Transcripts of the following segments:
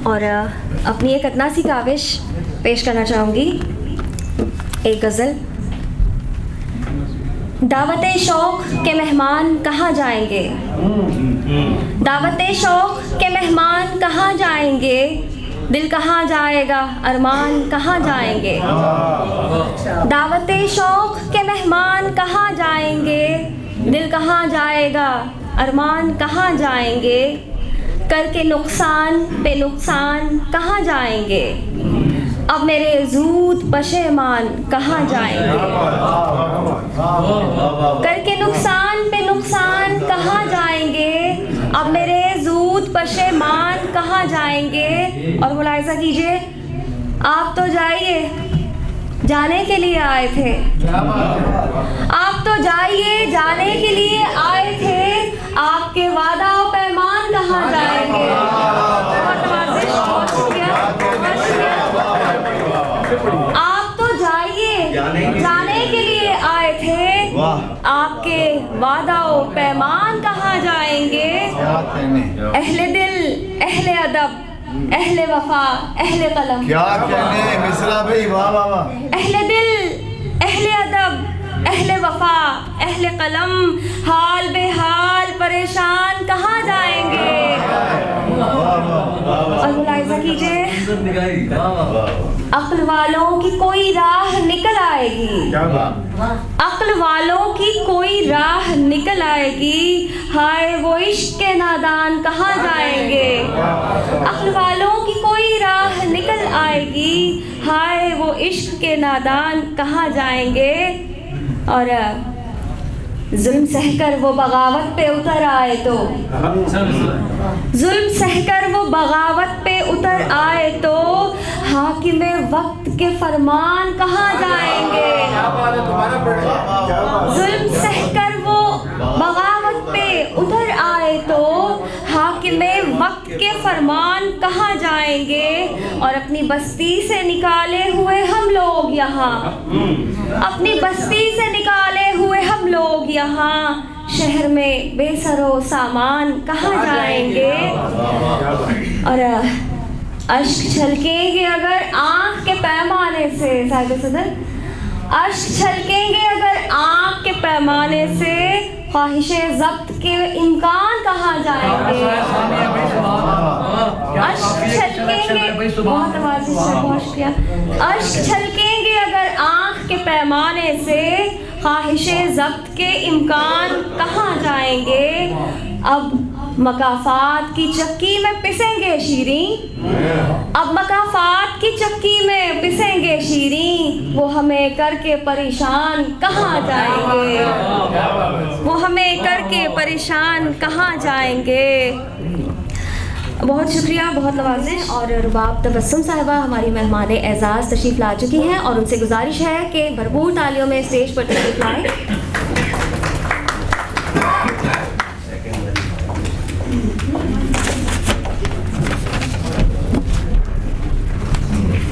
और अपनी एक अदना सी काविश पेश करना चाहूँगी। एक गज़ल। दावते शौक़ के मेहमान कहाँ जाएंगे, दावते शौक़ के मेहमान कहाँ जाएंगे, दिल कहाँ जाएगा अरमान कहाँ जाएंगे। दावते शौक़ के मेहमान कहाँ जाएंगे, दिल कहाँ जाएगा अरमान कहाँ जाएंगे, करके नुकसान पे नुकसान कहाँ जाएंगे, अब मेरे ज़ूद पशेमान कहाँ जाएंगे। करके नुकसान पे नुकसान कहाँ जाएंगे, अब मेरे ज़ूद पशेमान कहाँ जाएंगे। और मुलाहिज़ा कीजिए, आप तो जाइए, जाने के लिए आए थे, आप तो जाइए जाने के लिए आए थे, आपके वादा और पैमान कहाँ जाएंगे। आप तो जाइए जाने के लिए आए थे, आपके वादा और पैमान कहाँ जाएंगे। अहले दिल अहले अदब अहले वफा अहले कलम, क्या कहने मिसरा भाई, वाह वाह वाह। अहले दिल अहले अदब अहले वफा अहले कलम, हाल बेहाल परेशान कहाँ जाएंगे। और मुलाहिज़ा कीजिए, अक्ल वालों की कोई राह निकल आएगी, अक्ल वालों की कोई राह निकल आएगी, हाय वो इश्क के नादान कहाँ जाएंगे। अक्ल वालों की कोई राह निकल आएगी, हाय वो इश्क के नादान कहाँ जाएंगे। और जुल्म सहकर वो बगावत पे उतर आए तो, जुल्म सहकर वो बगावत पे उतर आए तो, हाकिमे वक्त के फरमान कहाँ जाएंगे। जुल्म सहकर वो बगावत पे उतर आए तो, हाकिमे वक्त के फरमान कहाँ जाएंगे। और अपनी बस्ती से निकाले हुए हम लोग यहाँ, अपनी बस्ती से निकाले हुए हम लोग यहाँ, शहर में बेसरो सामान कहाँ जाएंगे। और अश्क छलकेंगे अगर आँख के पैमाने से, साहिब सदर, अश्क छलकेंगे अगर आँख के पैमाने से, ख्वाहिशे ज़ब्त के इम्कान कहाँ जाएंगे। अश्क छलकेंगे, बहुत आवाज़, बहुत शुक्रिया। अश्क छलकेंगे अगर आँख के पैमाने से, ख्वाहिशे ज़ब्त के इम्कान कहाँ जाएंगे। अब मकाफात की चक्की में पिसेंगे शीरीं, अब मकाफात की चक्की में पिसेंगे शीरीं, वो हमें करके परेशान कहाँ जाएंगे, वो हमें करके परेशान कहाँ जाएंगे। बहुत शुक्रिया, बहुत नवाज़ें। और रुबाब तबस्सुम साहिबा हमारी मेहमान एजाज़ तशरीफ़ ला चुकी हैं और उनसे गुजारिश है कि भरपूर तालियों में स्टेज पर तशरीफ़ लाएँ।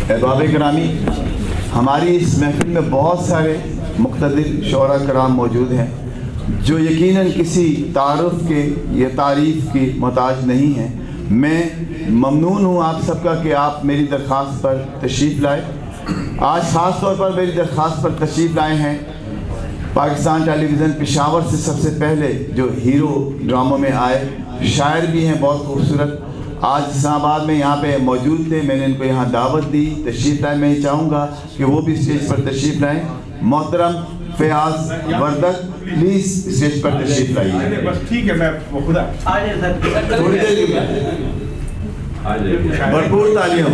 अहबाब गिरामी, हमारी इस महफिल में बहुत सारे मुक़्तदिर शोरा कराम मौजूद हैं जो यकीनन किसी तारुफ़ के या तारीफ़ की मोहताज नहीं हैं। मैं ममनून हूँ आप सबका कि आप मेरी दरख्वास्त पर तशरीफ़ लाए। आज ख़ास तौर पर मेरी दरख्वास्त पर तशरीफ़ लाए हैं पाकिस्तान टेलीविज़न पेशावर से सबसे पहले जो हीरो ड्रामों में आए, शायर भी हैं बहुत खूबसूरत, आज इस्लामाबाद में यहाँ पे मौजूद थे। मैंने इनको यहाँ दावत दी, तशरीफ़ लाए। मैं चाहूँगा कि वो भी स्टेज पर तशरीफ़ लाएँ। मोहतरम फयाज वर्दक, प्लीज़ स्टेज पर तशरीफ़ लाइए। बस ठीक है, मैं खुदा थोड़ी देर भरपूर तालियां।